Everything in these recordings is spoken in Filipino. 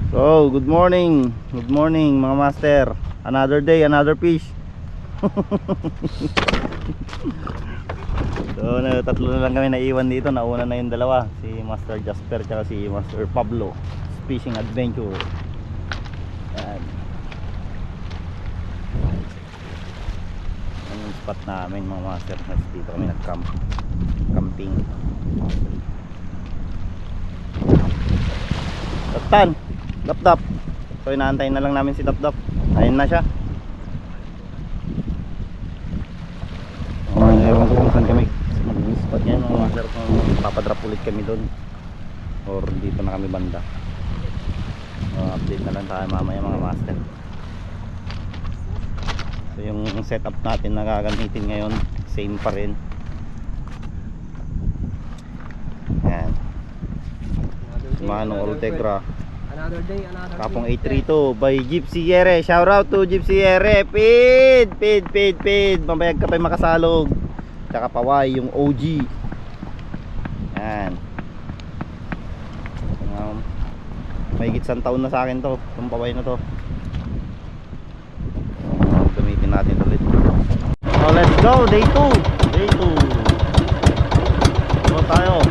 So, good morning. Good morning mga master. Another day, another fish. So, tatlo na lang kami naiwan dito. Nauna na yung dalawa, si Master Jasper at si Master Pablo. Fishing adventure. Yan. Yan yung spot namin mga master. Dito kami nag-camp. Camping. Tatan, Dap-dap. So inaantayin na lang namin si Dap-dap. Ayun na siya. Ewan ko kung saan kami mag-spot yan mga master, kung papadrop ulit kami doon or dito na kami banda. Update na lang tayo mamaya mga master. So yung setup natin na gagamitin ngayon same pa rin. Yan, Manong Ultegra, Another day, another Kapong day. 832 by Gypsy Yere. Shout out to Gypsy Yere. Pid. Mabayag ka pa makasalog. Tsaka paway yung OG. Yan. May isang taon na sa akin to, itong paway na to. Gamitin natin ulit. So let's go, day 2. Day 2. So tayo.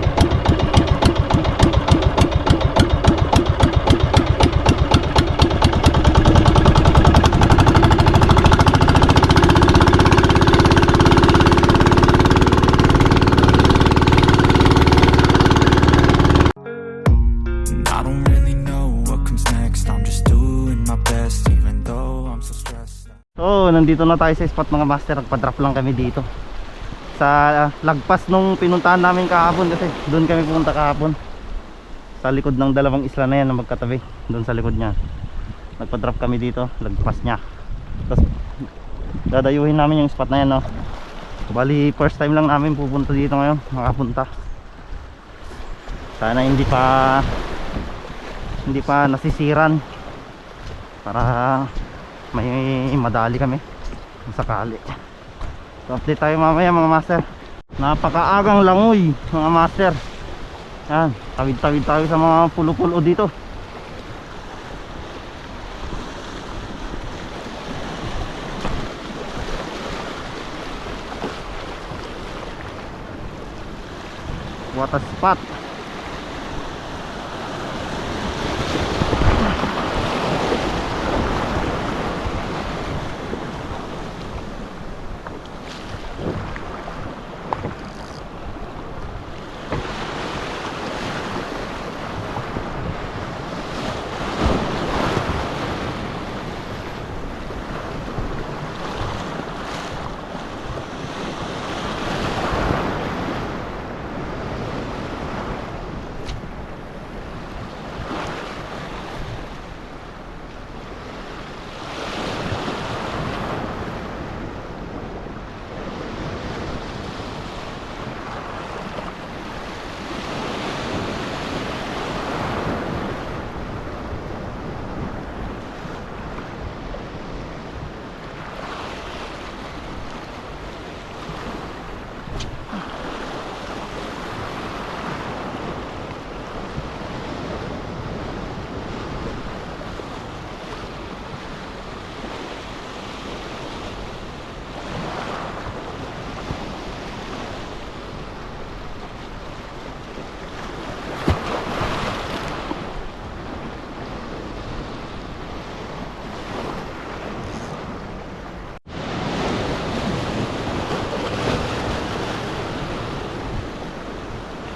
I don't really know what comes next. I'm just doing my best, even though I'm so stressed. So nandito na tayo sa spot mga master. Nagpa-drop lang kami dito sa lagpas nung pinuntahan namin kahapon, kasi doon kami pumunta kahapon sa likod ng dalawang isla na yan na magkatabi. Doon sa likod niya nagpa-drop kami dito, lagpas niya. Tapos dadayuhin namin yung spot na yan, no? Bali first time lang namin pupunta dito ngayon, makapunta. Sana hindi pa nasisiran para may madali kami kung sakali. So update tayo mamaya mga master. Napakaagang langoy mga master. Yan, tawid-tawid tayo sa mga pulo-pulo dito. What a spot.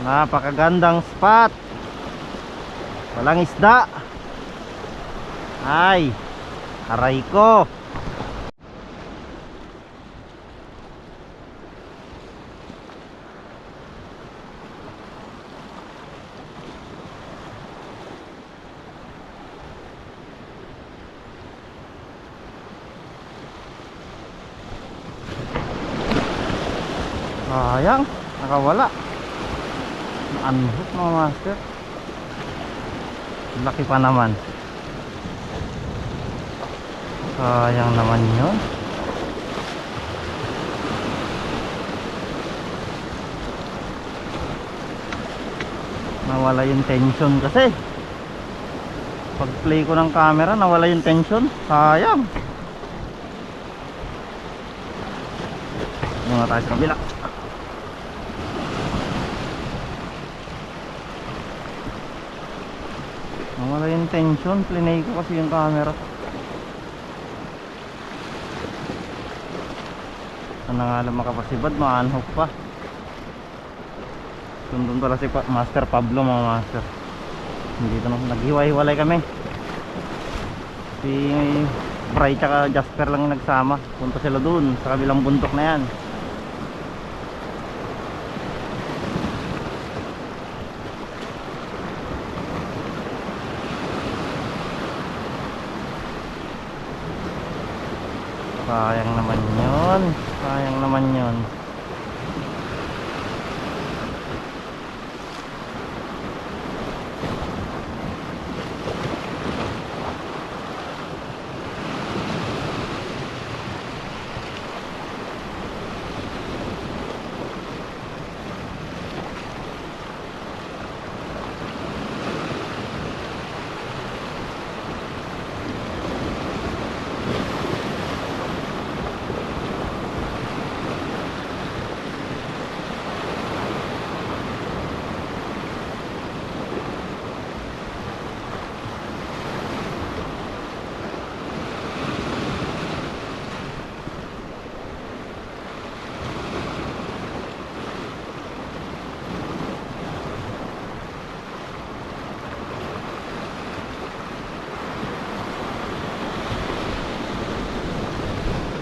Napakagandang spot. Walang isda. Ay, aray ko. Sayang, nakawala. Unhook mga master. Laki pa naman. Sayang naman yun. Nawala yung tension kasi. Pag play ko ng camera nawala yung tension, sayang. Muna tayo sa kabila. Nawala yung tension, plinay ko kasi yung camera. Sana nga lang makapasibad, ma-unhook pa. Doon pala si Master Pablo, mga master. Hindi ito nung naghiwa-hiwalay kami. Si Bray tsaka Jasper lang yung nagsama. Punta sila doon sa kabilang bundok na yan. Sayang naman yun. Sayang naman yun.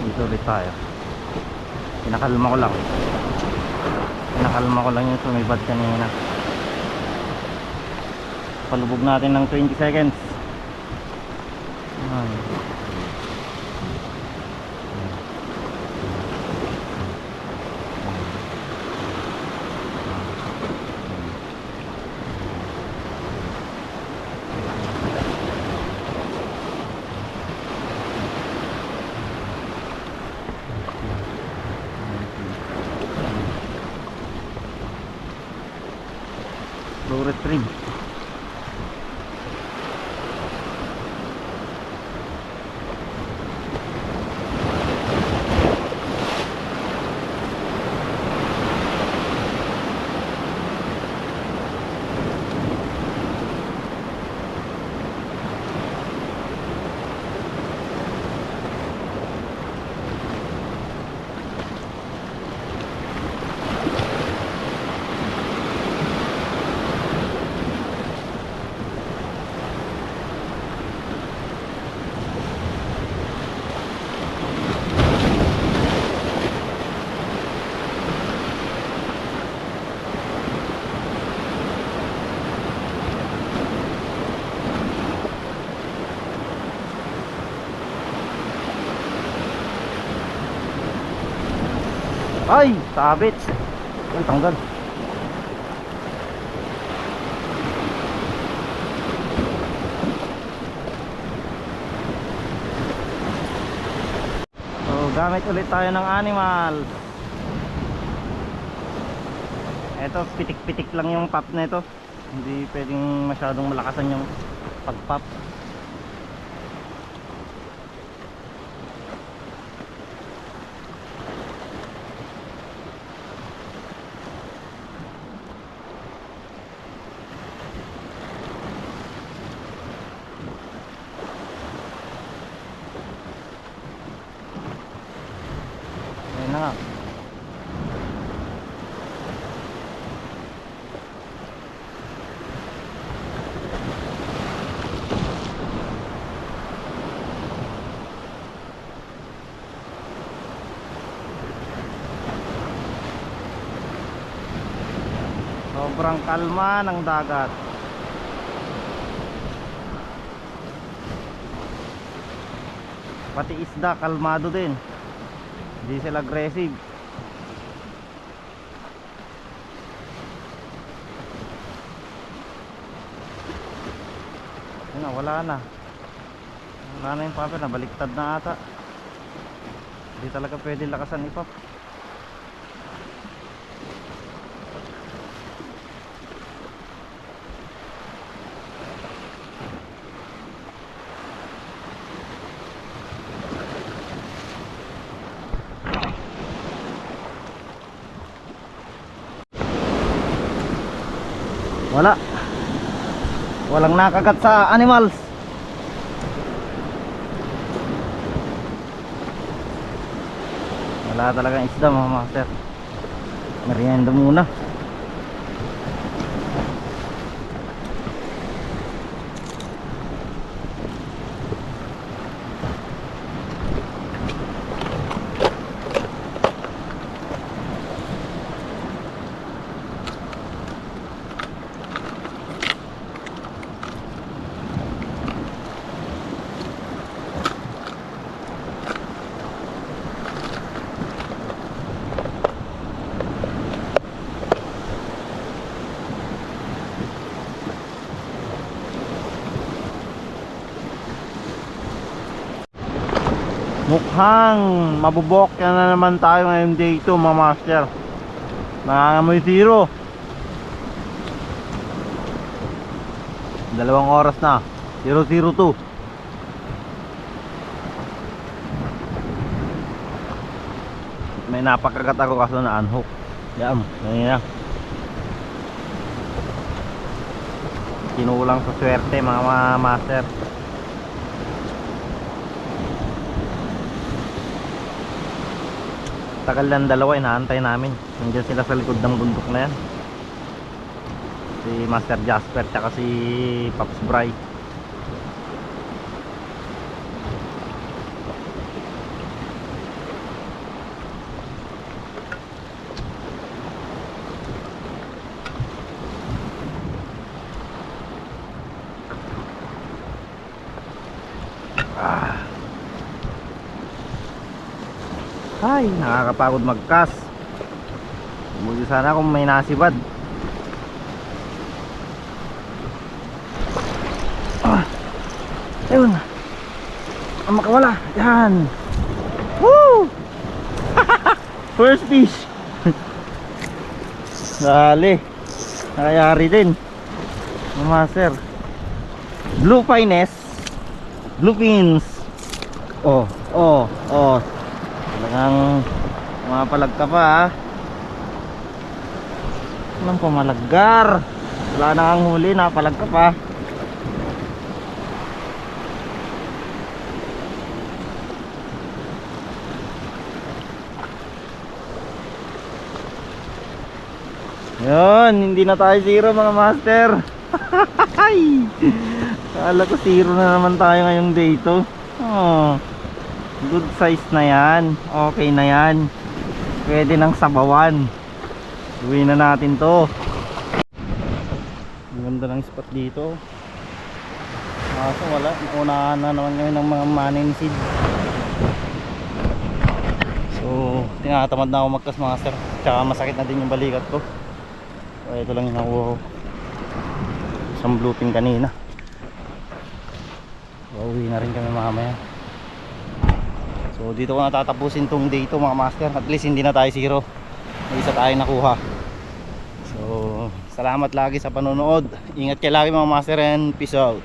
Dito ulit tayo. Pinakalma ko lang yung sumibad kanina. Palubog natin ng 20 seconds. Ayan. Slow retrieve. Ay, sabit. Ay, tanggal. So, gamit ulit tayo ng animal. Ito, pitik-pitik lang yung pop na ito. Hindi pwedeng masyadong malakasan yung pag-pop. Ayun na nga. Sobrang kalma ng dagat. Pati isda kalmado din. Hindi sila aggressive. Ayun na, wala na. Wala na yung paper, nabaliktad na ata. Hindi talaga pwede lakasan ipap. Wala. Walang nakagat sa animals. Wala talagang isda mga master. Merienda muna. Mukhang mabubok na naman tayo ngayong day 2 mga master. Nangangamoy zero. 2 oras na, 002. May napakagat ako kaso na unhook. Yan, ganyan na. Kinulang sa swerte mga master. Tagal lang dalawa, inaantay namin. Nandiyan sila sa likod ng bundok na yan. Si Master Jasper tsaka si Pops Bry. Ay, nakakapagod magkas. Buti sana kung may nasibad. Ayun. Ang makawala. Yan. Woo! First fish. Dali. Nakayari din. Master. Blue finest. Blue pins. Oh, oh, oh. Talagang pumapalag ka pa ha. Anong pumalaggar? Wala na kang huli, napalag ka pa. Yun, hindi na tayo zero mga master. Kala ko zero na naman tayo ngayong day 2. Oh, good size na yan. Okay na yan. Pwede nang sabawan. Uwi na natin to. Ang ganda ng spot dito. Kaso wala, unahan na naman ngayon ng mga maninisid. So tinatamad na ako magkas master. Tsaka masakit na din yung balikat ko. So ito lang yung nakuha ko. Isang bluefin kanina. Uwi na rin kami mamaya. So dito ko natatapusin tong day to mga master. At least hindi na tayo zero. May isa tayo nakuha. So salamat lagi sa panonood. Ingat kayo lagi mga master and peace out.